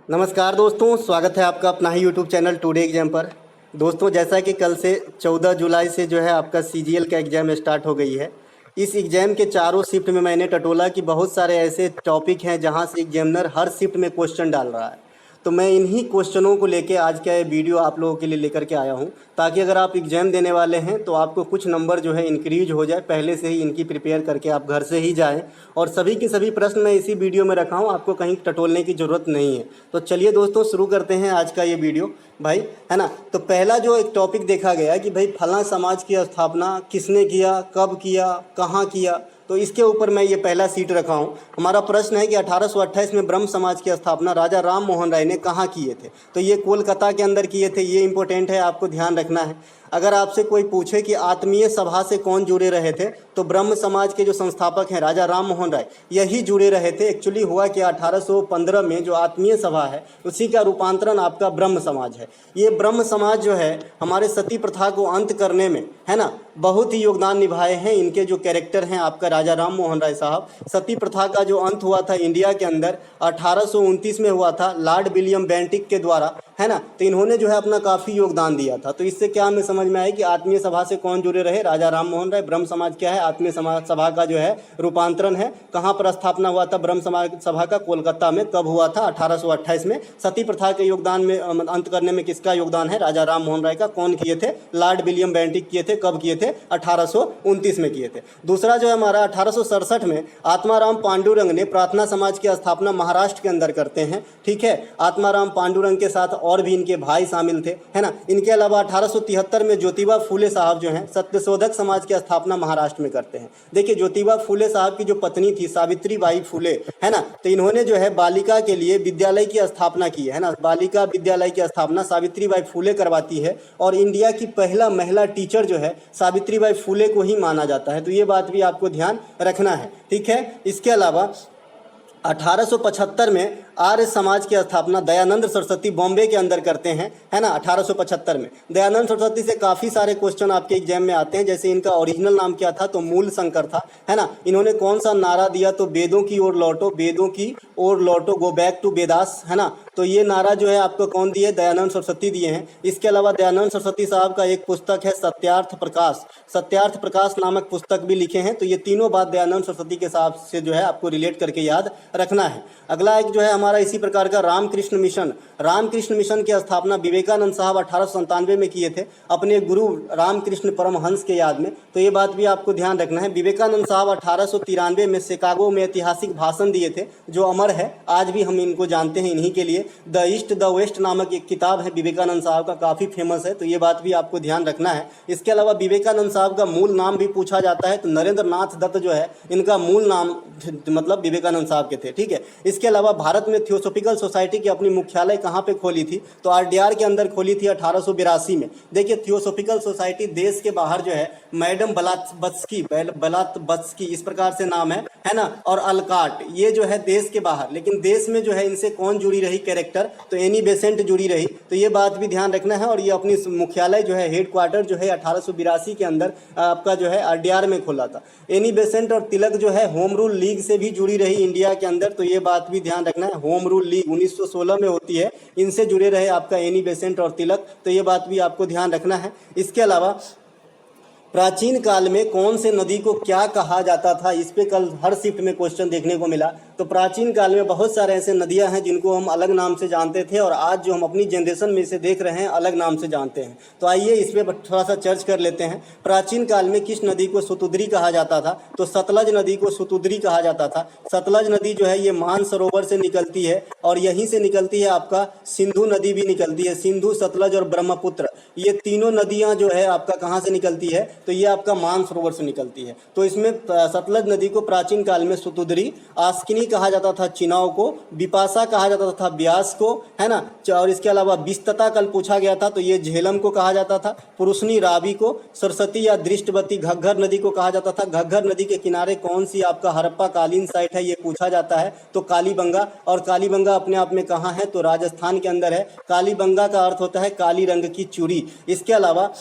नमस्कार दोस्तों, स्वागत है आपका अपना ही यूट्यूब चैनल टुडे एग्जाम पर। दोस्तों, जैसा कि कल से 14 जुलाई से जो है आपका सीजीएल का एग्ज़ाम स्टार्ट हो गई है। इस एग्ज़ाम के चारों शिफ्ट में मैंने टटोला कि बहुत सारे ऐसे टॉपिक हैं जहां से एग्जामिनर हर शिफ्ट में क्वेश्चन डाल रहा है। तो मैं इन्हीं क्वेश्चनों को लेके आज का ये वीडियो आप लोगों के लिए लेकर के आया हूं, ताकि अगर आप एग्ज़ाम देने वाले हैं तो आपको कुछ नंबर जो है इंक्रीज हो जाए। पहले से ही इनकी प्रिपेयर करके आप घर से ही जाएं और सभी के सभी प्रश्न मैं इसी वीडियो में रखा हूं, आपको कहीं टटोलने की ज़रूरत नहीं है। तो चलिए दोस्तों, शुरू करते हैं आज का ये वीडियो भाई, है ना। तो पहला जो एक टॉपिक देखा गया कि भाई फलां समाज की स्थापना किसने किया, कब किया, कहाँ किया। तो इसके ऊपर मैं ये पहला सीट रखा हूँ। हमारा प्रश्न है कि 1828 में ब्रह्म समाज की स्थापना राजा राम मोहन राय ने कहाँ किए थे। तो ये कोलकाता के अंदर किए थे। ये इंपॉर्टेंट है, आपको ध्यान रखना है। अगर आपसे कोई पूछे कि आत्मीय सभा से कौन जुड़े रहे थे, तो ब्रह्म समाज के जो संस्थापक हैं राजा राम मोहन राय, यही जुड़े रहे थे। एक्चुअली हुआ कि 1815 में जो आत्मीय सभा है उसी का रूपांतरण आपका ब्रह्म समाज है। ये ब्रह्म समाज जो है हमारे सती प्रथा को अंत करने में, है ना, बहुत ही योगदान निभाए हैं। इनके जो कैरेक्टर हैं आपका राजा राम मोहन राय साहब। सती प्रथा का जो अंत हुआ था इंडिया के अंदर 1829 में हुआ था लॉर्ड विलियम बेंटिक के द्वारा, है ना। तो इन्होंने जो है अपना काफ़ी योगदान दिया था। तो इससे क्या हमें समझ में आया कि आत्मीय सभा से कौन जुड़े रहे, राजा राम मोहन राय। ब्रह्म समाज क्या है, आत्मीय सभा का जो है रूपांतरण है। कहाँ पर स्थापना हुआ था ब्रह्म समाज सभा का, कोलकाता में। कब हुआ था, 1828 में। सती प्रथा के योगदान में अंत करने में किसका योगदान है, राजा राम मोहन राय का। कौन किए थे, लॉर्ड विलियम बेंटिक किए थे। कब किए थे, 1829 में किए थे। दूसरा जो है हमारा 1867 में आत्माराम पांडुरंग ने प्रार्थना समाज की स्थापना महाराष्ट्र के अंदर करते हैं। ठीक है, आत्माराम पांडुरंग के साथ और भी इनके भाई शामिल थे, है ना। इनके अलावा 1873 में ज्योतिबा फूले साहब जो हैं सत्यशोधक समाज की स्थापना महाराष्ट्र में करते हैं। देखिए, ज्योतिबा फूले साहब की जो पत्नी थी सावित्री बाई फूले, है ना, तो इन्होंने जो है बालिका के लिए विद्यालय की स्थापना की है ना। बालिका विद्यालय की स्थापना सावित्री बाई फूले करवाती है और इंडिया की पहला महिला टीचर जो है सावित्री बाई फूले को ही माना जाता है। तो ये बात भी आपको ध्यान रखना है, ठीक है। इसके अलावा 1875 में आर्य समाज की स्थापना दयानंद सरस्वती बॉम्बे के अंदर करते हैं, है ना। 1875 में दयानंद सरस्वती से काफ़ी सारे क्वेश्चन आपके एग्जाम में आते हैं। जैसे इनका ओरिजिनल नाम क्या था, तो मूल शंकर था, है ना। इन्होंने कौन सा नारा दिया, तो वेदों की ओर लौटो, वेदों की ओर लौटो, गो बैक टू वेदास, है ना। तो ये नारा जो है आपको कौन दिए, दयानंद सरस्वती दिए हैं। इसके अलावा दयानंद सरस्वती साहब का एक पुस्तक है सत्यार्थ प्रकाश, सत्यार्थ प्रकाश नामक पुस्तक भी लिखे हैं। तो ये तीनों बात दयानंद सरस्वती के साथ से जो है आपको रिलेट करके याद रखना है। अगला एक जो है हमारा इसी प्रकार का रामकृष्ण मिशन। रामकृष्ण मिशन की स्थापना विवेकानंद साहब 1897 में किए थे अपने गुरु रामकृष्ण परमहंस के याद में। तो ये बात भी आपको ध्यान रखना है। विवेकानंद साहब 1893 में शिकागो में ऐतिहासिक भाषण दिए थे जो अमर है, आज भी हम इनको जानते हैं इन्हीं के लिए। द ईस्ट द वेस्ट नामक एक किताब है विवेकानंद साहब का, काफ़ी फेमस है। तो ये बात भी आपको ध्यान रखना है। इसके अलावा विवेकानंद साहब का मूल नाम भी पूछा जाता है, तो नरेंद्र नाथ दत्त जो है इनका मूल नाम मतलब विवेकानंद साहब के थे, ठीक है। इसके अलावा भारत में थियोसॉफिकल सोसाइटी की अपनी मुख्यालय कहाँ पे खोली थी, तो आरडीआर के अंदर खोली थी 1882 में। देखिए, थियोसॉफिकल सोसाइटी देश के बाहर जो है मैडम ब्लात्सकी इस प्रकार से नाम है ना, और अलकाट, ये जो है देश के बाहर। लेकिन देश में जो है इनसे कौन जुड़ी रही कैरेक्टर, तो एनी बेसेंट जुड़ी रही। तो ये बात भी ध्यान रखना है। और ये अपनी मुख्यालय जो है हेड क्वार्टर जो है 1882 के अंदर आपका जो है आरडीआर में खोला था। एनी बेसेंट और तिलक जो है होम रूल लीग से भी जुड़ी रही इंडिया के अंदर। तो ये बात भी ध्यान रखना है। होम रूल लीग 1916 में होती है, इनसे जुड़े रहे आपका एनी बेसेंट और तिलक। तो ये बात भी आपको ध्यान रखना है। इसके अलावा प्राचीन काल में कौन से नदी को क्या कहा जाता था, इस पे कल हर शिफ्ट में क्वेश्चन देखने को मिला। तो प्राचीन काल में बहुत सारे ऐसे नदियां हैं जिनको हम अलग नाम से जानते थे और आज जो हम अपनी जनरेशन में इसे देख रहे हैं अलग नाम से जानते हैं। तो आइए इस पर थोड़ा सा चर्च कर लेते हैं। प्राचीन काल में किस नदी को सुतुद्री कहा जाता था, तो सतलज नदी को सुतुद्री कहा जाता था। सतलज नदी जो है ये मानसरोवर से निकलती है और यहीं से निकलती है आपका सिंधु नदी भी निकलती है। सिंधु, सतलज और ब्रह्मपुत्र, ये तीनों नदियां जो है आपका कहाँ से निकलती है, तो ये आपका मानसरोवर से निकलती है। तो इसमें सतलज नदी को प्राचीन काल में सुतुद्री, आस्किनी कहा जाता था चिनाव को, बिपाशा कहा जाता था ब्यास को, है ना। और इसके अलावा बिस्तता कल पूछा गया था, तो ये झेलम को कहा जाता था। पुरुषनी रावी को, सरस्वती या दृष्टवती घग्घर नदी को कहा जाता था। घग्घर नदी के किनारे कौन सी आपका हड़प्पा कालीन साइट है, ये पूछा जाता है, तो कालीबंगा। और कालीबंगा अपने आप में कहाँ है, तो राजस्थान के अंदर है। कालीबंगा का अर्थ होता है काली रंग की चूड़ी। इसके अलावा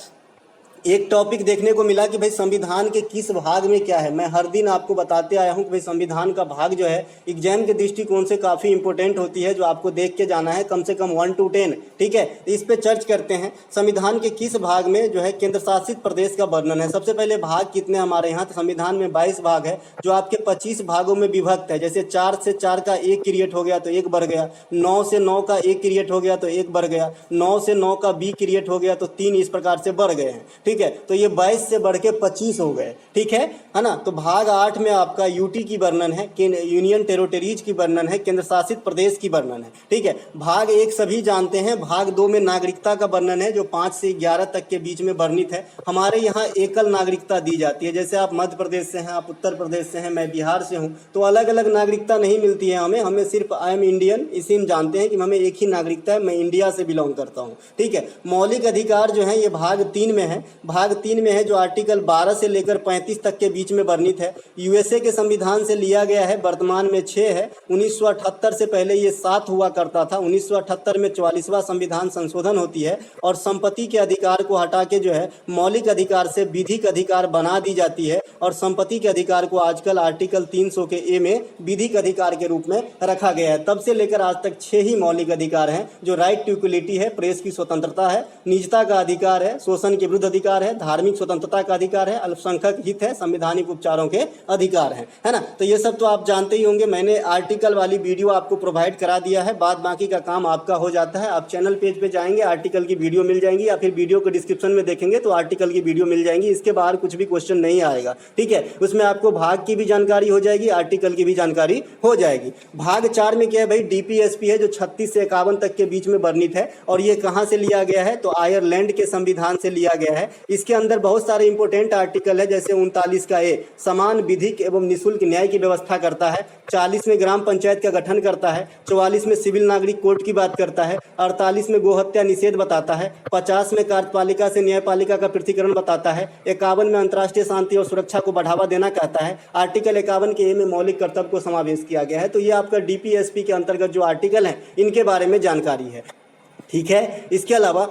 एक टॉपिक देखने को मिला कि भाई संविधान के किस भाग में क्या है। मैं हर दिन आपको बताते आया हूं कि भाई संविधान का भाग जो है एग्जाम के दृष्टिकोण से काफ़ी इंपॉर्टेंट होती है, जो आपको देख के जाना है कम से कम 1 to 10। ठीक है, इस पे चर्च करते हैं संविधान के किस भाग में जो है केंद्र शासित प्रदेश का वर्णन है। सबसे पहले भाग कितने हमारे यहाँ, तो संविधान में 22 भाग है जो आपके 25 भागों में विभक्त है। जैसे 4 से 4 का 1 क्रिएट हो गया तो 1 बढ़ गया, 9 से 9 का 1 क्रिएट हो गया तो 1 बढ़ गया, 9 से 9 का बी क्रिएट हो गया तो 3, इस प्रकार से बढ़ गए हैं। ठीक है, तो ये 22 से बढ़ के 25 हो गए। ठीक है ना। तो भाग 8 में आपका यूटी की वर्णन है, यूनियन टेरिटरीज की वर्णन है, केंद्र शासित प्रदेश की वर्णन है। ठीक है, भाग 1 सभी जानते हैं। भाग 2 में नागरिकता का वर्णन है जो 5 से 11 तक के बीच में वर्णित है। हमारे यहाँ एकल नागरिकता दी जाती है। जैसे आप मध्य प्रदेश से हैं, आप उत्तर प्रदेश से हैं, मैं बिहार से हूँ, तो अलग अलग नागरिकता नहीं मिलती है हमें सिर्फ आई एम इंडियन, इसी हम जानते हैं कि हमें एक ही नागरिकता है, मैं इंडिया से बिलोंग करता हूँ। ठीक है, मौलिक अधिकार जो है ये भाग 3 में है। भाग 3 में है जो आर्टिकल 12 से लेकर 35 तक के बीच में वर्णित है। यूएसए के संविधान से लिया गया है, वर्तमान में 6 है। 1978 से पहले ये 7 हुआ करता था। 1978 में 44वां संविधान संशोधन होती है और संपत्ति के अधिकार को हटा के जो है मौलिक अधिकार से विधिक अधिकार बना दी जाती है, और संपत्ति के अधिकार को आजकल आर्टिकल 300 के ए में विधिक अधिकार के रूप में रखा गया है। तब से लेकर आज तक 6 ही मौलिक अधिकार हैं, जो राइट टू इक्वलिटी है, प्रेस की स्वतंत्रता है, निजता का अधिकार है, शोषण के विरुद्ध अधिकार है, धार्मिक स्वतंत्रता का अधिकार है, अल्पसंख्यक हित है, संवैधानिक उपचारों के अधिकार है ना। तो ये सब तो आप जानते ही होंगे। मैंने आर्टिकल वाली वीडियो आपको प्रोवाइड करा दिया है, बाद बाकी का काम आपका हो जाता है। आप चैनल पेज पे जाएंगे, आर्टिकल की वीडियो मिल जाएंगी, या फिर वीडियो को डिस्क्रिप्शन में देखेंगे तो आर्टिकल की वीडियो मिल जाएंगी। इसके बाहर कुछ भी क्वेश्चन नहीं आएगा। ठीक है, उसमें आपको भाग की भी जानकारी हो जाएगी, आर्टिकल की भी जानकारी हो जाएगी। भाग 4 में क्या है भाई, डीपीएसपी है जो 36 से 51 तक के बीच में वर्णित है, और ये कहाँ से लिया गया है, तो आयरलैंड के संविधान से लिया गया है। इसके अंदर बहुत सारे इंपॉर्टेंट आर्टिकल है, जैसे 39 का ए समान विधिक एवं निःशुल्क न्याय की व्यवस्था करता है, 40 में ग्राम पंचायत का गठन करता है, 44 में सिविल नागरिक कोर्ट की बात करता है, 48 में गोहत्या निषेध बताता है, 50 में कार्यपालिका से न्यायपालिका का पृथकीकरण बताता है, 51 में अंतर्राष्ट्रीय शांति और सुरक्षा को बढ़ावा देना कहता है। आर्टिकल 51 के ए में मौलिक कर्तव्य को समावेश किया गया है। तो ये आपका डीपीएसपी के अंतर्गत जो आर्टिकल है इनके बारे में जानकारी है। ठीक है, इसके अलावा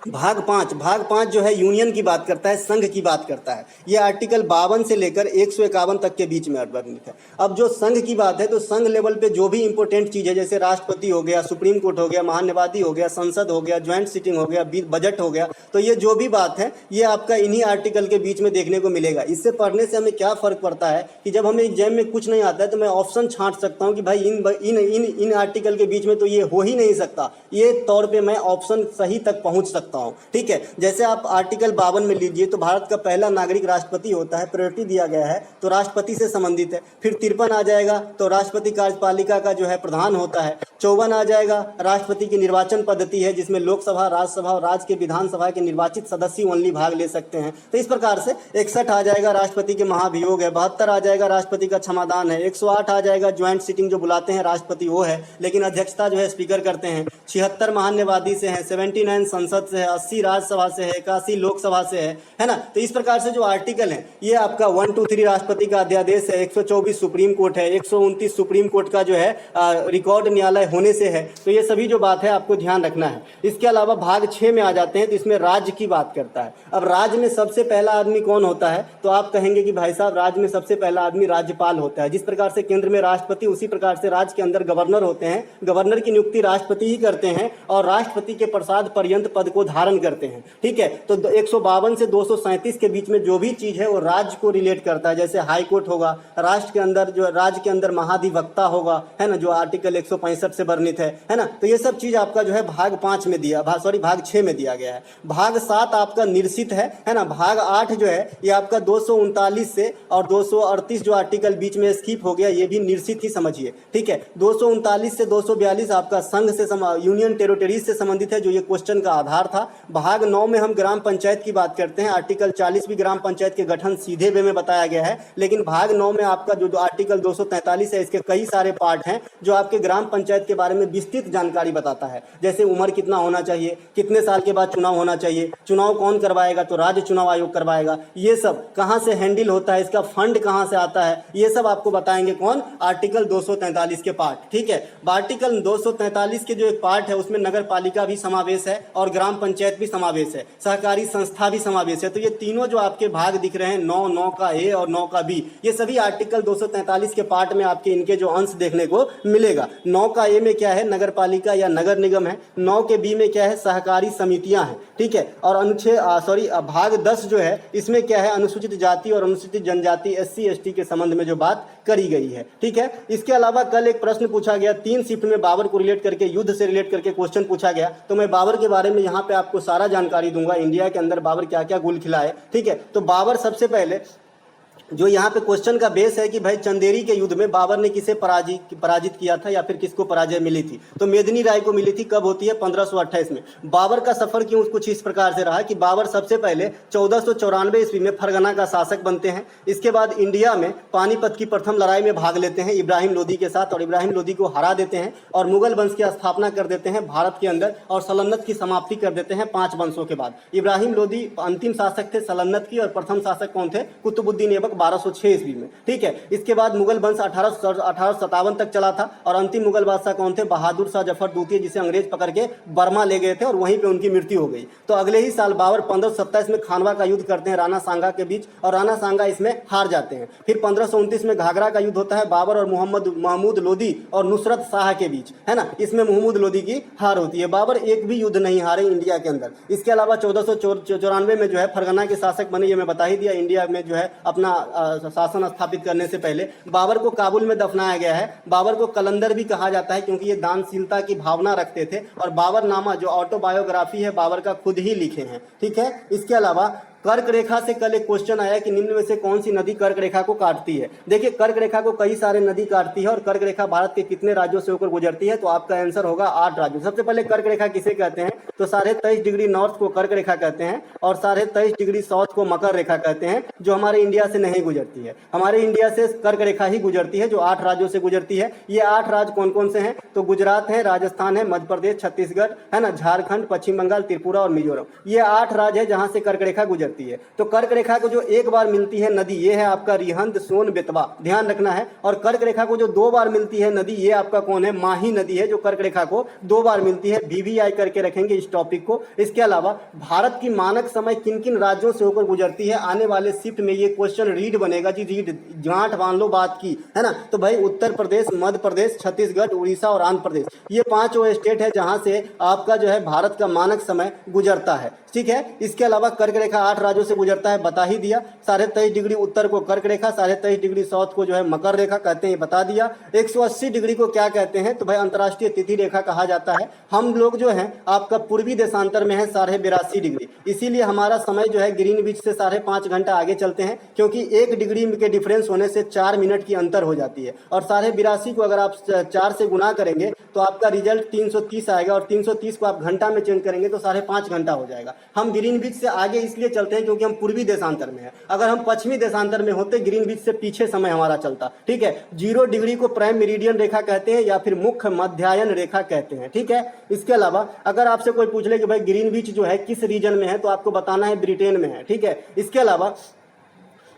भाग 5 जो है यूनियन की बात करता है, संघ की बात करता है। ये आर्टिकल 52 से लेकर 151 तक के बीच में वर्णित है। अब जो संघ की बात है, तो संघ लेवल पे जो भी इंपॉर्टेंट चीज़ है, जैसे राष्ट्रपति हो गया, सुप्रीम कोर्ट हो गया, महान्यायवादी हो गया, संसद हो गया, ज्वाइंट सिटिंग हो गया, बजट हो गया, तो ये जो भी बात है ये आपका इन्हीं आर्टिकल के बीच में देखने को मिलेगा। इससे पढ़ने से हमें क्या फ़र्क पड़ता है कि जब हमें एग्जाम में कुछ नहीं आता है तो मैं ऑप्शन छांट सकता हूँ कि भाई इन आर्टिकल के बीच में तो ये हो ही नहीं सकता, ये तौर पर मैं ऑप्शन सही तक पहुँच सकता हूँ। ठीक है, जैसे आप आर्टिकल 52 में लीजिए तो भारत का पहला नागरिक राष्ट्रपति होता है, प्रायोरिटी दिया गया है तो राष्ट्रपति से संबंधित है। फिर 53 आ जाएगा तो राष्ट्रपति कार्यपालिका का जो है प्रधान होता है। 54 आ जाएगा, राष्ट्रपति की निर्वाचन पद्धति है जिसमें लोकसभा, राज्यसभा और राज्य के विधानसभा के निर्वाचित सदस्य ओनली भाग ले सकते हैं। तो इस प्रकार से 61 आ जाएगा, राष्ट्रपति के महाभियोग है। 72 आ जाएगा, राष्ट्रपति का क्षमादान है। 108 आ जाएगा, ज्वाइंट सिटिंग जो बुलाते हैं राष्ट्रपति वो है, लेकिन अध्यक्षता जो है स्पीकर करते हैं। 76 महान्यायवादी से है, 79 संसद से है, 80 राज्यसभा से है, 81 लोकसभा से है ना। तो इस प्रकार से जो आर्टिकल है ये आपका 1 2 3 राष्ट्रपति का अध्यादेश है, 124 सुप्रीम कोर्ट है, 129 सुप्रीम कोर्ट का जो है रिकॉर्ड न्यायालय होने से है। तो ये सभी जो बात है आपको ध्यान रखना है। इसके अलावा भाग 6 में आ जाते हैं तो इसमें राज्य की बात करता है। अब राज्य में सबसे पहला आदमी कौन होता है, तो आप कहेंगे कि भाई साहब राज्य में सबसे पहला आदमी राज्यपाल होता है। जिस प्रकार से केंद्र में राष्ट्रपति, उसी प्रकार से राज्य के अंदर गवर्नर होते हैं। गवर्नर की नियुक्ति राष्ट्रपति ही करते हैं और राष्ट्रपति के प्रसाद पर्यंत पद को धारण करते हैं। ठीक है, तो 152 से 237 के बीच में जो भी चीज है वो राज्य को रिलेट करता है। जैसे हाई कोर्ट होगा, राष्ट्र के अंदर जो राज्य के अंदर महाधिवक्ता होगा, है ना, जो आर्टिकल 165 से वर्णित है ना। तो ये सब चीज आपका जो है भाग 5 में भाग 6 में दिया गया है। भाग 7 आपका निर्सित है ना। भाग 8 जो है ये आपका 239 से और 238 जो आर्टिकल बीच में स्किप हो गया, ये भी निर्सित ही समझिए। ठीक है, 239 से 242 आपका संघ से यूनियन टेरिटरीज से संबंधित है, जो ये क्वेश्चन का आधार था। भाग 9 में हम ग्राम पंचायत की बात करते हैं। आर्टिकल 40 भी ग्राम पंचायत के गठन सीधे वे में बताया गया है, लेकिन भाग 9 में आपका जो आर्टिकल 243 है, इसके कई सारे पार्ट हैं जो आपके ग्राम पंचायत के बारे में विस्तृत जानकारी बताता है। जैसे उम्र कितना होना चाहिए, कितने साल के बाद चुनाव होना चाहिए, चुनाव कौन करवाएगा, तो राज्य चुनाव आयोग करवाएगा, ये सब कहां से हैंडल होता है, इसका फंड कहां से आता है, ये सब आपको बताएंगे कौन, आर्टिकल 243 के पार्ट। ठीक है, आर्टिकल 243 के जो एक पार्ट है उसमें नगर पालिका भी समावेश है और ग्राम पंचायत भी समावेश है, सहकारी संस्था भी समावेश है। तो ये तीनों जो आपके भाग दिख रहे हैं 9 का ए और 9 का बी, ये सभी आर्टिकल 243 के पार्ट में आपके इनके जो अंश देखने को मिलेगा। 9 का ए में क्या है, नगर पालिका या नगर निगम है। 9 के बी में क्या है, सहकारी समितियां हैं, ठीक है। और भाग 10 जो है इसमें क्या है, अनुसूचित जाति और अनुसूचित जनजाति SC ST के संबंध में जो बात करी गई है, ठीक है। इसके अलावा कल एक प्रश्न पूछा गया 3 शिफ्ट में बाबर को रिलेट करके, युद्ध से रिलेट करके क्वेश्चन पूछा गया। तो मैं बाबर के बारे में यहाँ पे आपको सारा जानकारी दूंगा, इंडिया के अंदर बाबर क्या क्या गुल खिलाए, ठीक है। तो बाबर सबसे पहले जो यहाँ पे क्वेश्चन का बेस है कि भाई चंदेरी के युद्ध में बाबर ने किसे पराजित किया था या फिर किसको पराजय मिली थी, तो मेदिनी राय को मिली थी। कब होती है, 1528 में। बाबर का सफर क्यों कुछ इस प्रकार से रहा कि बाबर सबसे पहले 1494 ईस्वी में फरगना का शासक बनते हैं। इसके बाद इंडिया में पानीपत की प्रथम लड़ाई में भाग लेते हैं इब्राहिम लोदी के साथ, और इब्राहिम लोदी को हरा देते हैं और मुगल वंश की स्थापना कर देते हैं भारत के अंदर, और सल्तनत की समाप्ति कर देते हैं 5 वंशों के बाद। इब्राहिम लोदी अंतिम शासक थे सल्तनत की, और प्रथम शासक कौन थे, कुतुबुद्दीन ऐबक 1206 ईस्वी में, ठीक है। इसके बाद मुगल वंश 1857 तक चला था, और अंतिम मुगल बादशाह कौन थे, बहादुर शाह जफर द्वितीय, जिसे अंग्रेज पकड़ के बर्मा ले गए थे और वहीं पे उनकी मृत्यु हो गई। तो अगले ही साल बाबर 1527 में खानवा का युद्ध करते हैं राणा सांगा के बीच, और राणा सांगा इसमें हार जाते हैं। फिर 1529 में घाघरा का युद्ध होता है बाबर और महमूद लोदी और नुसरत शाह के बीच, है ना। इसमें महमूद लोदी की हार होती है। बाबर एक भी युद्ध नहीं हारे इंडिया के अंदर। इसके अलावा 1494 में जो है फरगना के शासक बने, ये मैं बता ही दिया। इंडिया में जो है अपना शासन स्थापित करने से पहले बाबर को काबुल में दफनाया गया है। बाबर को कलंदर भी कहा जाता है क्योंकि ये दानशीलता की भावना रखते थे, और बाबरनामा जो ऑटोबायोग्राफी है बाबर का खुद ही लिखे हैं, ठीक है। इसके अलावा कर्क रेखा से कल एक क्वेश्चन आया कि निम्न में से कौन सी नदी कर्क रेखा को काटती है। देखिए कर्क रेखा को कई सारे नदी काटती है, और कर्क रेखा भारत के कितने राज्यों से होकर गुजरती है, तो आपका आंसर होगा 8 राज्यों। सबसे पहले कर्क रेखा किसे कहते हैं, तो 23.5 डिग्री नॉर्थ को कर्क रेखा कहते हैं, और 23.5 डिग्री साउथ को मकर रेखा कहते हैं, जो हमारे इंडिया से नहीं गुजरती है। हमारे इंडिया से कर्क रेखा ही गुजरती है, जो 8 राज्यों से गुजरती है। ये 8 राज्य कौन कौन से हैं, तो गुजरात है, राजस्थान है, मध्य प्रदेश, छत्तीसगढ़ है ना, झारखंड, पश्चिम बंगाल, त्रिपुरा और मिजोरम। ये 8 राज्य है जहां से कर्क रेखा गुजरती है। तो कर्क रेखा को जो एक बार मिलती है नदी, ये है आपका रिहंद, सोन, बेतवा, ध्यान रखना है। और कर्क रेखा को जो 2 बार मिलती है नदी, ये आपका कौन है, माही नदी है, जो कर्क रेखा को 2 बार मिलती है। VVI करके रखेंगे इस टॉपिक को। इसके अलावा भारत की मानक समय किन किन राज्यों से होकर गुजरती है, आने वाले शिफ्ट में ये क्वेश्चन रीड बनेगा जी, रीड गांठ बांध लो बात की, है ना। तो भाई उत्तर प्रदेश, मध्य प्रदेश, छत्तीसगढ़, उड़ीसा और आंध्र प्रदेश, ये 5 वो स्टेट है जहां से आपका जो है भारत का मानक समय गुजरता है, ठीक है। इसके अलावा कर्क रेखा 8 राज्यों से गुजरता है, बता ही दिया। 23.5 डिग्री उत्तर को कर्क रेखा, 23.5 डिग्री साउथ को जो है मकर रेखा कहते हैं, बता दिया। 180 डिग्री को क्या कहते हैं, तो भाई अंतर्राष्ट्रीय तिथि रेखा कहा जाता है। हम लोग जो है आपका पूर्वी देशांतर में है 82.5 डिग्री, इसीलिए हमारा समय जो है ग्रीनविच से 5.5 घंटा आगे चलते हैं, क्योंकि 1 डिग्री के डिफरेंस होने से 4 मिनट की अंतर हो जाती है। और 82.5 को अगर आप 4 से गुना करेंगे तो आपका रिजल्ट 330 आएगा, और 330 को आप घंटा में चेंज करेंगे तो 5.5 घंटा हो जाएगा। हम ग्रीनविच से आगे इसलिए चलते हैं क्योंकि हम पूर्वी देशांतर में है। अगर हम पश्चिमी देशांतर में होते ग्रीनविच से पीछे समय हमारा चलता, ठीक है। 0 डिग्री को प्राइम मेरिडियन रेखा कहते हैं या फिर मुख्य मध्यायन रेखा कहते हैं, ठीक है। इसके अलावा अगर आपसे कोई पूछ ले कि भाई ग्रीनविच जो है किस रीजन में है, तो आपको बताना है ब्रिटेन में है, ठीक है। इसके अलावा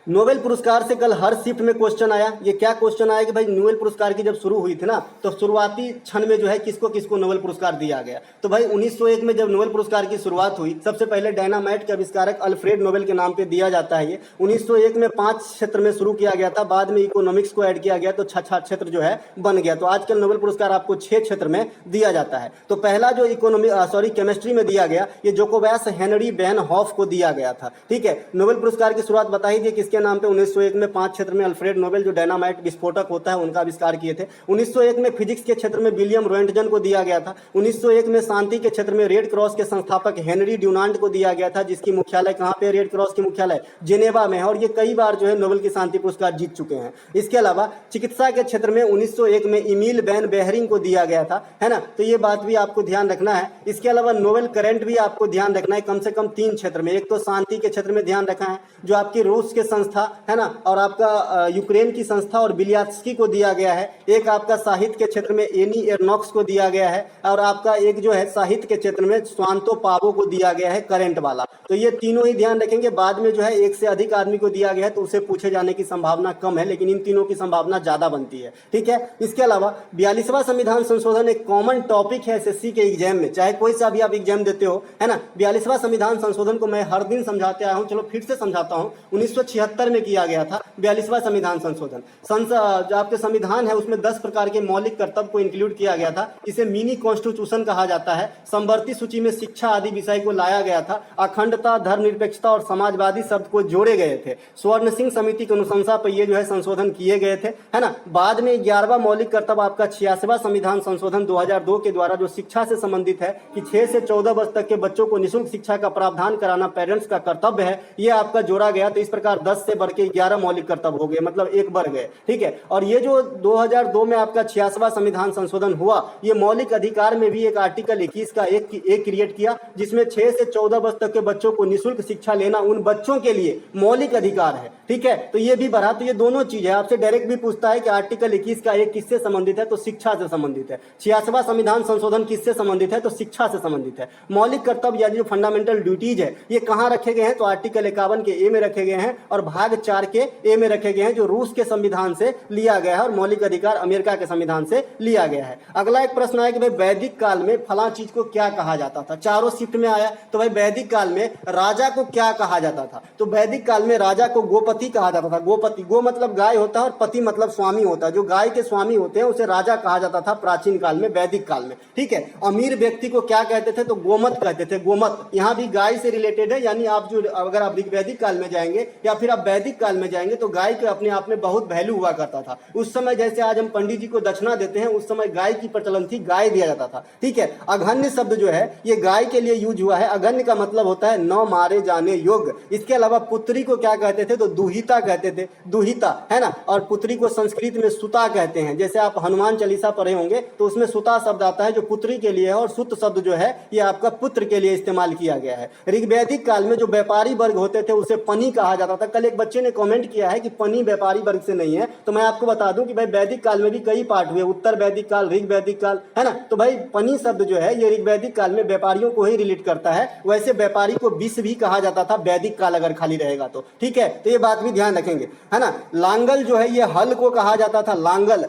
नोबेल पुरस्कार से कल हर शिफ्ट में क्वेश्चन आया। ये क्या क्वेश्चन आया कि भाई नोबेल पुरस्कार की जब शुरू हुई थी ना, तो शुरुआती क्षण में जो है किसको किसको नोबेल पुरस्कार दिया गया। तो भाई 1901 में जब नोबेल पुरस्कार की शुरुआत हुई, सबसे पहले डायनामाइट के आविष्कारक अल्फ्रेड नोबेल के नाम पे दिया जाता है। ये 1901 में 5 क्षेत्र में शुरू किया गया था, बाद में इकोनॉमिक्स को ऐड किया गया तो 6 क्षेत्र जो है बन गया। तो आजकल नोबेल पुरस्कार आपको 6 क्षेत्र में दिया जाता है। तो पहला जो केमिस्ट्री में दिया गया, ये जोकोबैस हेनरी बेन हॉफ को दिया गया था, ठीक है। नोबेल पुरस्कार की शुरुआत बता ही दी किसके नाम पे, 1901 में 5 क्षेत्र में अल्फ्रेड नोबेल जो डायनामाइट विस्फोटक होता है उनका आविष्कार किए थे। 1901 में फिजिक्स के क्षेत्र में विलियम रोएंटजन को दिया गया था। 1901 में शांति के क्षेत्र में रेड क्रॉस के संस्थापक हेनरी ड्यूनांट को दिया गया था, जिसकी मुख्यालय कहां पे, रेड क्रॉस की मुख्यालय जेनेवा में है, और ये कई बार जो है नोबेल की शांति पुरस्कार जीत चुके हैं। इसके अलावा चिकित्सा के क्षेत्र में 1901 में इमील बैन बेहरिंग को दिया गया था, है ना। तो ये बात भी आपको ध्यान रखना है। इसके अलावा नोबेल करंट भी आपको ध्यान रखना है कम से कम 3 क्षेत्र में। एक तो शांति के क्षेत्र में ध्यान रखा है, जो आपकी रूस के संस्था है ना, और आपका यूक्रेन की संस्था और बिलियात्स्की को दिया गया है। एक आपका साहित्य के क्षेत्र में एनी एर्नॉक्स को दिया गया है, और आपका एक जो है साहित्य के क्षेत्र में स्वांतो पावो को दिया गया है, करंट वाला। तो ये तीनों ही ध्यान रखेंगे। बाद में जो है एक से अधिक आदमी को दिया गया है तो उसे पूछे जाने की संभावना कम है, लेकिन इन तीनों की संभावना ज्यादा बनती है। ठीक है। इसके अलावा 42वां संविधान संशोधन एक कॉमन टॉपिक है एसएससी के एग्जाम में, चाहे कोई सा भी आप एग्जाम देते हो, है ना। 42वां संविधान संशोधन को मैं हर दिन समझाते आया हूं, चलो फिर से समझाता हूं। 1976 में किया गया था 42वां संविधान संशोधन। जो आपके संविधान है उसमें 10 प्रकार के मौलिक कर्तव्य को इंक्लूड किया गया था। इसे मिनी कॉन्स्टिट्यूशन कहा जाता है। समवर्ती सूची में शिक्षा आदि विषय को लाया गया था। अखंडता, धर्मनिरपेक्षता और समाजवादी शब्द को जोड़े गए थे। स्वर्ण सिंह समिति की अनुशंसा पर ये जो है संशोधन किए गए थे, है ना। बाद में 11वां मौलिक कर्तव्य आपका 86वां संविधान संशोधन 2002 के द्वारा जो शिक्षा से संबंधित है कि 6 से 14 वर्ष तक के बच्चों को निःशुल्क शिक्षा का प्रावधान कराना पेरेंट्स का कर्तव्य है, ये आपका जोड़ा गया। तो इस प्रकार 10 से बढ़ के 11 मौलिक कर्तव्य हो गए, मतलब एक बढ़ गए। ठीक है। और ये जो 2002 में आपका 86वां संविधान संशोधन हुआ, ये मौलिक अधिकार में भी एक आर्टिकल 21 का एक क्रिएट किया, जिसमें 6 से 14 वर्ष तक के बच्चों को निःशुल्क शिक्षा लेना उन बच्चों के लिए मौलिक अधिकार है। ठीक है। तो ये भी बढ़ा। तो ये दोनों चीज है। आपसे डायरेक्ट भी पूछता है कि आर्टिकल 21 का एक किससे संबंधित है, तो शिक्षा से संबंधित है। 86वां संविधान संशोधन किससे संबंधित है, तो शिक्षा से संबंधित है। मौलिक कर्तव्य यानी जो फंडामेंटल ड्यूटीज है, ये कहां रखे गए हैं, तो आर्टिकल 51 के ए में रखे गए हैं और भाग 4 के ए में रखे गए हैं, जो रूस के संविधान से लिया गया है और मौलिक अधिकार अमेरिका के संविधान से लिया गया है। अगला एक प्रश्न है कि भाई वैदिक काल में फला चीज को क्या कहा जाता था। चारों शिफ्ट में आया। तो भाई वैदिक काल में राजा को क्या कहा जाता था, तो वैदिक काल में राजा को गोपति कहा जाता था। गोपति, गो मतलब गाय होता है और पति मतलब स्वामी होता है। जो गाय के स्वामी होते हैं उसे राजा कहा जाता था प्राचीन काल में, वैदिक काल में। ठीक है। अमीर व्यक्ति को क्या कहते थे, तो गोमत कहते थे। गोमत यहाँ भी गाय से रिलेटेड है, यानी आप जो अगर आप वैदिक काल में जाएंगे या फिर आप वैदिक काल में जाएंगे तो गाय के अपने आप में बहुत वैल्यू हुआ करता था। उस समय जैसे आज हम पंडित जी को दक्षिणा देते हैं, उस समय गाय की प्रचलन थी, गाय दिया जाता था। ठीक है। अघन्य शब्द जो है ये गाय के लिए यूज हुआ है। अघन्य का मतलब होता है न मारे जाने योग्य। इसके अलावा पुत्री को क्या कहते थे, तो दुहिता कहते थे, दुहिता, है ना। और पुत्री को संस्कृत में सुता कहते हैं। जैसे आप हनुमान चालीसा पढ़े होंगे तो उसमें सुता शब्द आता है जो पुत्री के लिए है, और सुत शब्द जो है ये आपका पुत्र के लिए इस्तेमाल किया गया है। ऋग्वैदिक काल में जो व्यापारी वर्ग होते थे उसे पनी कहा जाता था। कल एक बच्चे ने कमेंट किया है कि पनी व्यापारी वर्ग से नहीं है, तो मैं आपको बता दूं कि भाई वैदिक काल में भी कई पार्ट हुए, उत्तर वैदिक काल, ऋग वैदिक काल, है ना। तो भाई पनी शब्द जो है ये ऋग्वैदिक काल में व्यापारियों को ही रिलेट करता है। वैसे व्यापारी को विष भी कहा जाता था वैदिक काल अगर खाली रहेगा तो। ठीक है। तो ये बात भी ध्यान रखेंगे, है ना। लांगल जो है ये हल को कहा जाता था, लांगल,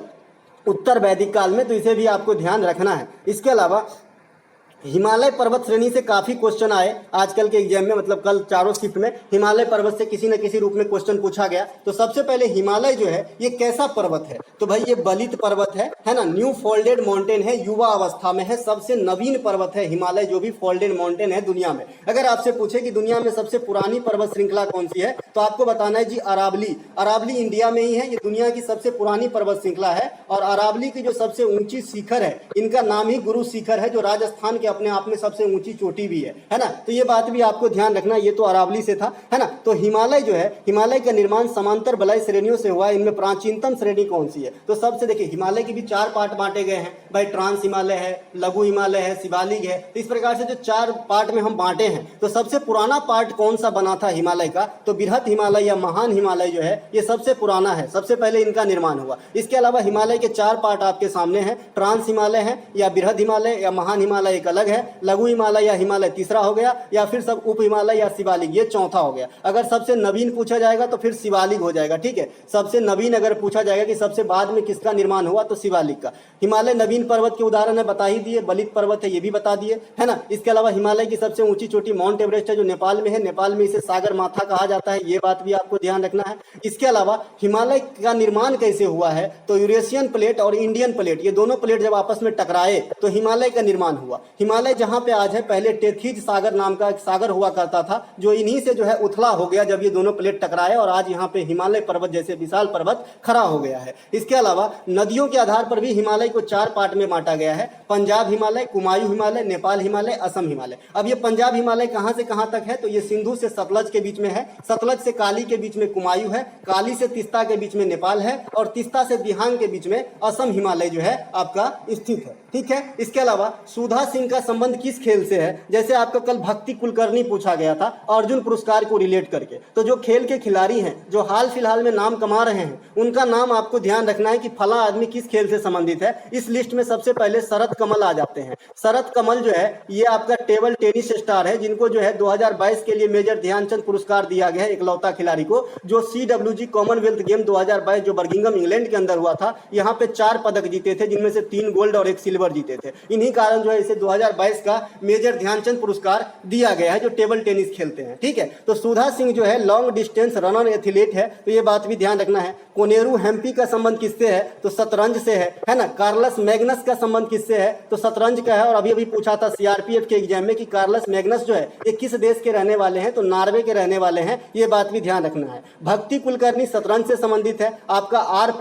उत्तर वैदिक काल में। तो इसे भी आपको ध्यान रखना है। इसके अलावा हिमालय पर्वत श्रेणी से काफी क्वेश्चन आए आजकल के एग्जाम में, मतलब कल चारों शिफ्ट में हिमालय पर्वत से किसी न किसी रूप में क्वेश्चन पूछा गया। तो सबसे पहले हिमालय जो है ये कैसा पर्वत है, तो भाई ये बलित पर्वत है ना। न्यू फोल्डेड माउंटेन है, युवा अवस्था में है, सबसे नवीन पर्वत है हिमालय जो भी फोल्डेड माउंटेन है दुनिया में। अगर आपसे पूछे कि दुनिया में सबसे पुरानी पर्वत श्रृंखला कौन सी है, तो आपको बताना है जी अरावली। अरावली इंडिया में ही है, ये दुनिया की सबसे पुरानी पर्वत श्रृंखला है। और अरावली की जो सबसे ऊंची शिखर है, इनका नाम ही गुरु शिखर है, जो राजस्थान के अपने आप में सबसे ऊंची चोटी भी है ना। तो ये बात भी आपको ध्यान रखना। ये तो अरावली से था, है ना। तो हिमालय जो है, हिमालय का निर्माण समांतर बलय श्रेणियों से हुआ है। इनमें प्राचीनतम श्रेणी कौन सी है, तो सबसे देखिए हिमालय के भी 4 पार्ट बांटे गए हैं भाई। ट्रांस हिमालय है, लघु हिमालय है, शिवालिक है। तो इस प्रकार से जो 4 पार्ट में हम बांटे हैं, तो सबसे पुराना पार्ट कौन सा बना था हिमालय का, तो बृहत हिमालय या महान हिमालय जो है ये सबसे पुराना है, सबसे पहले इनका निर्माण हुआ। इसके अलावा हिमालय के 4 पार्ट आपके सामने हैं, ट्रांस हिमालय है या बृहद हिमालय या महान हिमालय एक अलग है, लघु हिमालय या हिमालय तीसरा हो गया, या फिर सब उप हिमालय या शिवालिक ये चौथा हो गया। अगर सबसे नवीन पूछा जाएगा तो फिर शिवालिक हो जाएगा। ठीक है। सबसे नवीन अगर पूछा जाएगा कि सबसे बाद में किसका निर्माण हुआ, तो शिवालिक का। हिमालय नवीन पर्वत के उदाहरण है, बता ही दिए, बलित पर्वत है ये भी बता दिए, है ना। इसके अलावा हिमालय की सबसे ऊंची चोटी माउंट एवरेस्ट है जो नेपाल में है। नेपाल में इसे सागर माथा कहा जाता है, ये बात भी आपको ध्यान रखना है। इसके अलावा हिमालय का निर्माण कैसे हुआ है, तो यूरेशियन प्लेट और इंडियन प्लेट, ये दोनों प्लेट जब आपस में टकराए तो हिमालय का निर्माण हुआ। हिमालय जहां पे आज है, पहले टेथिज सागर नाम का एक सागर हुआ करता था, जो इन्हीं से जो है उथला हो गया जब ये दोनों प्लेट टकराए, और आज यहाँ पे हिमालय पर्वत जैसे विशाल पर्वत खड़ा हो गया है। इसके अलावा नदियों के आधार पर भी हिमालय को 4 पार्ट में बांटा गया है, पंजाब हिमालय, कुमायूं हिमालय, नेपाल हिमालय, असम हिमालय। अब ये पंजाब हिमालय कहां से कहां तक है, तो ये सिंधु से सतलज के बीच में है, सतलज से काली के बीच में कुमायूं है, काली से तीस्ता के बीच में नेपाल है, और तीस्ता से दिहांग के बीच में असम हिमालय जो है आपका स्थित है। ठीक है। इसके अलावा सुधा सिंह का संबंध किस खेल से है? जैसे आपका कल भक्ति कुलकर्णी पूछा गया था अर्जुन पुरस्कार को रिलेट करके। तो जो खेल के खिलाड़ी हैं जो हाल फिलहाल में नाम कमा रहे हैं उनका नाम आपको ध्यान रखना है कि फला आदमी किस खेल से संबंधित है। इस लिस्ट में सबसे पहले शरत कमल आ जाते हैं। शरत कमल जो है ये आपका टेबल टेनिस स्टार है, जिनको जो है 2022 के लिए मेजर ध्यानचंद पुरस्कार दिया गया है, इकलौता खिलाड़ी को, जो CWG कॉमनवेल्थ गेम 2022 जो बर्मिंघम इंग्लैंड के अंदर हुआ था, यहाँ पे 4 पदक जीते थे, जिनमें से 3 गोल्ड और 1 सिल्वर जीते थे। इन्हीं कारण जो है इसे 2022 का मेजर ध्यानचंद पुरस्कार दिया गया है, जो टेबल टेनिस खेलते हैं। ठीक है, तो सुधा सिंह जो है लॉन्ग डिस्टेंस रनर एथलीट है, तो ये बात भी ध्यान रखना है। कोनेरू हेम्पी का संबंध किससे है? तो शतरंज से है ना। कार्लस मैग्नस का संबंध किससे है? तो शतरंज का है। और अभी अभी पूछा था CRPF के एग्जाम में कि कार्लस मैग्नस जो है ये किस देश के रहने वाले हैं? तो नॉर्वे के रहने वाले हैं, ये बात भी ध्यान रखना है। भक्ति कुलकर्णी शतरंज से संबंधित है। आपका आर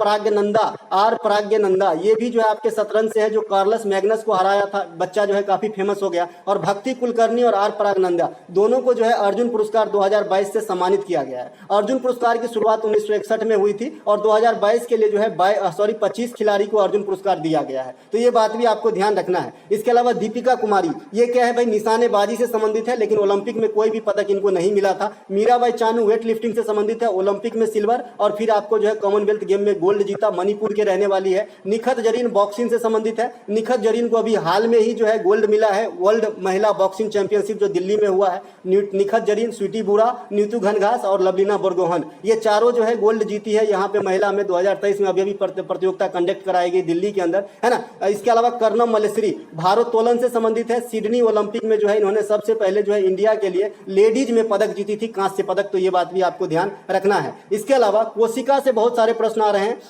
प्राज्ञनंदा ये भी जो है आपके शतरंज से है, जो कार्लस मैग्नस को हराया था, बच्चा जो है काफी फेमस हो गया। और भक्ति कुलकर्णी और आर प्राज्ञनंदा दोनों को जो है अर्जुन पुरस्कार 2022 से सम्मानित किया गया है। अर्जुन पुरस्कार की शुरुआत 1961 में हुई थी और 2022 के लिए जो है 25 खिलाड़ी को अर्जुन पुरस्कार दिया गया है, तो ये बात भी आपको ध्यान रखना है। इसके अलावा दीपिका कुमारी, ये क्या है भाई, निशानेबाजी से संबंधित है, लेकिन ओलंपिक में कोई भी पदक इनको नहीं मिला था। मीराबाई चानू वेट लिफ्टिंग से संबंधित है, ओलंपिक में सिल्वर और फिर आपको जो है कॉमनवेल्थ गेम में गोल्ड जीता, मणिपुर के रहने वाली है। निखत जरीन बॉक्सिंग से संबंधित है। निखत जरीन को अभी हाल में ही जो है गोल्ड मिला है, वर्ल्ड महिला बॉक्सिंग चैंपियनशिप जो दिल्ली में हुआ है। निखत जरीन, स्वीटी बुरा, नीतू घनघास और लवलीना बोरगोहन, ये चारों जो है गोल्ड जीती है यहाँ पे महिला में 2023 में। अभी प्रतियोगिता कंडक्ट कराई गई दिल्ली के अंदर, है ना। इसके अलावा कर्णम मलेश्वरी भारोत्तोलन से संबंधित है। सिडनी ओलंपिक में जो है इन्होंने सबसे पहले जो है इंडिया के लिए लेडीज में पदक जीती थी, कांस्य पदक, तो ये बात भी आपको ध्यान रखना है। इसके अलावा कोशिका से बहुत सारे प्रश्न आ रहे हैं,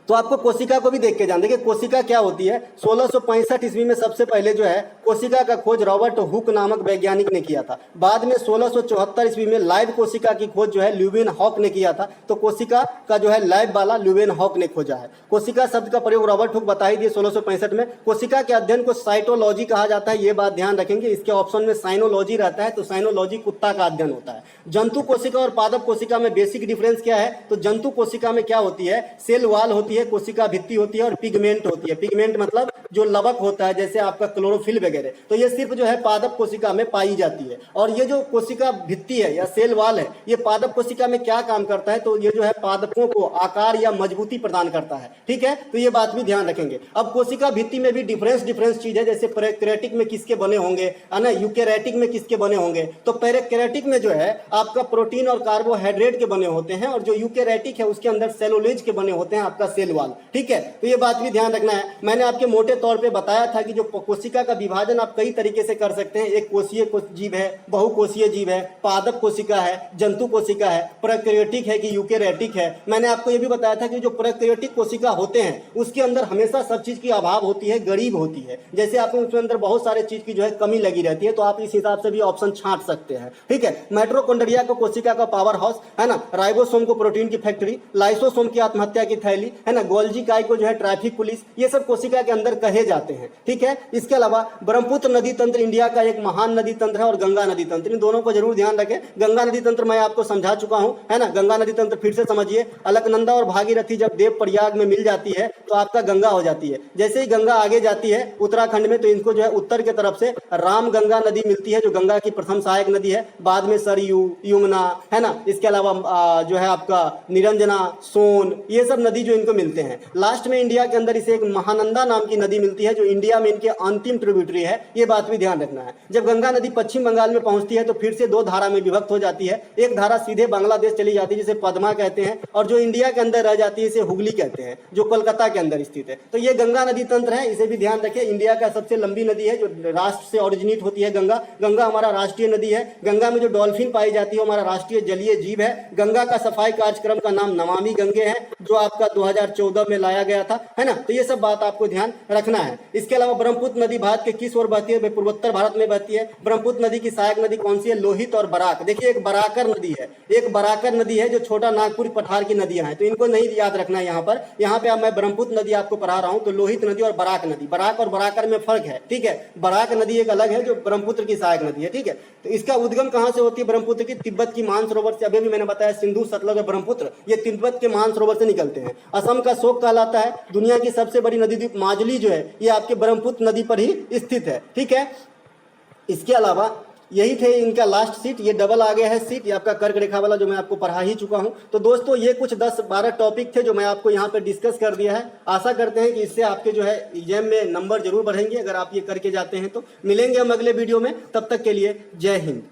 तो आपको कोशिका को भी देख के जान। देखिए कोशिका क्या होती है। 1665 ईस्वी में सबसे पहले जो है कोशिका का खोज रॉबर्ट हुक नामक वैज्ञानिक ने किया था। बाद में 1674 ईस्वी में लाइव कोशिका की खोज जो है ल्यूवेन हॉक ने किया था। तो कोशिका का जो है लाइव वाला ल्यूवेन हॉक ने खोजा है। कोशिका शब्द का प्रयोग रॉबर्ट हुक बता ही दिए 1665 में। कोशिका के अध्ययन को साइटोलॉजी कहा जाता है, ये बात ध्यान रखेंगे। इसके ऑप्शन में साइनोलॉजी रहता है, तो साइनोलॉजी कुत्ता का अध्ययन होता है। जंतु कोशिका और पादप कोशिका में बेसिक डिफरेंस क्या है? तो जंतु कोशिका में क्या होती है, सेल वाल होती है, कोशिका भित्ति होती है और पिगमेंट होती है। पिगमेंट मतलब जो लवक होता है, जैसे आपका क्लोरोफिल वगैरह, तो ये सिर्फ जो है पादप कोशिका में पाई जाती है। और ये जो कोशिका भित्ति है या सेल वाल है, ये पादप कोशिका में क्या काम करता है? तो ये जो है पादपों को आकार या मजबूती प्रदान करता है। ठीक है, तो ये बात भी ध्यान रखेंगे। अब कोशिका भित्ति में भी डिफरेंस चीज है, जैसे पैरेक्रेटिक में किसके बने होंगे, है ना, यूकेरेटिक में किसके बने होंगे। तो पैरेक्रेटिक में जो है आपका प्रोटीन और कार्बोहाइड्रेट के बने होते हैं, और जो यूकेरेटिक है उसके अंदर सेलुलोज के बने होते हैं आपका सेल वाल। ठीक है, तो ये बात भी ध्यान रखना है। मैंने आपके मोटे तौर पे बताया था कि जो कोशिका का विभाजन आप कई तरीके से कर सकते हैं। एक कोशीय जीव है, बहुकोशीय जीव है, पादप कोशिका है, जंतु कोशिका है, प्रोकैरियोटिक है कि यूकेरियोटिक है। मैंने आपको ये भी बताया था कि जो प्रोकैरियोटिक कोशिका होते हैं उसके अंदर हमेशा सब चीज की अभाव होती है, गरीब होती है। जैसे आपको उसके अंदर बहुत सारे चीज की जो है कमी लगी रहती है, तो आप इस हिसाब से भी ऑप्शन छांट सकते हैं। ठीक है, माइटोकॉन्ड्रिया को कोशिका का पावर हाउस, है ना, राइबोसोम को प्रोटीन की फैक्ट्री, लाइसोसोम की आत्महत्या की थैली, है ना, गोल्जी काय को जो है ट्रैफिक पुलिस, ये सब कोशिका के अंदर कहे जाते हैं। ठीक है, इसके अलावा ब्रह्मपुत्र नदी तंत्र इंडिया का एक महान नदी तंत्र है, और गंगा नदी तंत्र, इन दोनों को जरूर ध्यान रखें। गंगा नदी तंत्र मैं आपको समझा चुका हूं, है ना। गंगा नदी तंत्र फिर से समझिए। अलकनंदा और भागीरथी जब देव प्रयाग में मिल जाती है तो आपका गंगा हो जाती है। जैसे ही गंगा आगे जाती है उत्तराखंड में, तो इनको जो है उत्तर के तरफ से राम गंगा नदी मिलती है, जो गंगा की प्रथम सहायक नदी है। बाद में सरयू, यमुना, है ना, इसके अलावा जो है आपका निरंजना, सोन, ये सब नदी जो इनको मिलते हैं। लास्ट में इंडिया के अंदर इसे एक महानंदा नाम की नदी मिलती है, जो इंडिया में इनके अंतिम ट्रिब्यूटरी है, ये बात भी ध्यान रखना है। जब गंगा नदी पश्चिम बंगाल में पहुंचती है तो फिर से 2 धारा में विभक्त हो जाती है। एक धारा सीधे बांग्लादेश चली जाती है, जिसे पद्मा कहते हैं, और जो इंडिया के अंदर रह जाती है इसे हुगली कहते हैं, जो कोलकाता के अंदर स्थित है। तो ये गंगा नदी तंत्र है, इसे भी ध्यान रखें। इंडिया का सबसे लंबी नदी है, जो राष्ट्र से ओरिजिनेट होती है गंगा। गंगा हमारा राष्ट्रीय नदी है। गंगा में जो डॉल्फिन पाई जाती है हमारा राष्ट्रीय जलीय जीव है। गंगा का सफाई कार्यक्रम का नाम नमामि गंगे है, जो आपका 2014 में लाया गया था, है ना। तो ये सब बात आपको ध्यान रखना है। इसके अलावा ब्रह्मपुत्र नदी भारत के किस ओर बहती है? पूर्वोत्तर भारत में बहती है। ब्रह्मपुत्र नदी की सहायक नदी कौन सी है? लोहित और बराक। देखिए एक बराकर नदी है, एक बराकर नदी है, जो छोटा नागपुर पठार की नदियां हैं, तो इनको नहीं याद रखना है। यहाँ पे अब मैं ब्रह्मपुत्र नदी आपको पढ़ा रहा हूँ, तो लोहित नदी और बराक नदी, बराक और बराकर में फर्क है। ठीक है, बराक नदी एक अलग है, जो ब्रह्मपुत्र की सहायक नदी है। ठीक है, तो इसका उद्गम कहाँ से होती है? ब्रह्मपुत्र की तिब्बत की मानसरोवर से। अभी भी मैंने बताया सिंधु, सतलज और ब्रह्मपुत्र ये तिब्बत के मानसरोवर से निकलते हैं। असम का शोक कहलाता है। दुनिया की सबसे बड़ी नदी द्वीप माजुली जो है ये आपके ब्रह्मपुत्र नदी पर ही स्थित है। ठीक है, इसके अलावा यही थे इनका लास्ट सीट, ये डबल आ गया है सीट, ये आपका कर्क रेखा वाला जो मैं आपको पढ़ा ही चुका हूं। तो दोस्तों ये कुछ 10-12 टॉपिक थे जो मैं आपको यहाँ पे डिस्कस कर दिया है। आशा करते हैं कि इससे आपके जो है एग्जाम में नंबर जरूर बढ़ेंगे अगर आप ये करके जाते हैं तो। मिलेंगे हम अगले वीडियो में, तब तक के लिए जय हिंद।